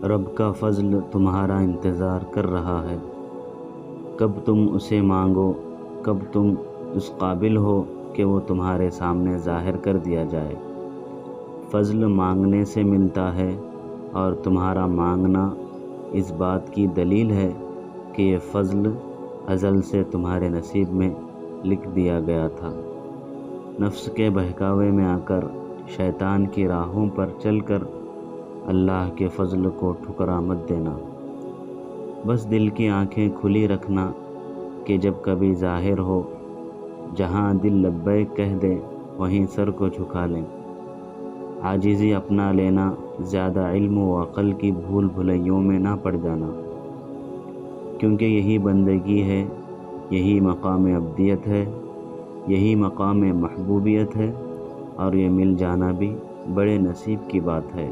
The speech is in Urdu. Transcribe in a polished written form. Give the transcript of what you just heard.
رب کا فضل تمہارا انتظار کر رہا ہے، کب تم اسے مانگو، کب تم اس قابل ہو کہ وہ تمہارے سامنے ظاہر کر دیا جائے۔ فضل مانگنے سے ملتا ہے، اور تمہارا مانگنا اس بات کی دلیل ہے کہ یہ فضل ازل سے تمہارے نصیب میں لکھ دیا گیا تھا۔ نفس کے بہکاوے میں آ کر، شیطان کی راہوں پر چل کر اللہ کے فضل کو ٹھکرا مت دینا۔ بس دل کی آنکھیں کھلی رکھنا کہ جب کبھی ظاہر ہو، جہاں دل لبیک کہہ دے وہیں سر کو جھکا لیں۔ عاجزی اپنا لینا، زیادہ علم و عقل کی بھول بھلیوں میں نہ پڑ جانا، کیونکہ یہی بندگی ہے، یہی مقام عبدیت ہے، یہی مقام محبوبیت ہے، اور یہ مل جانا بھی بڑے نصیب کی بات ہے۔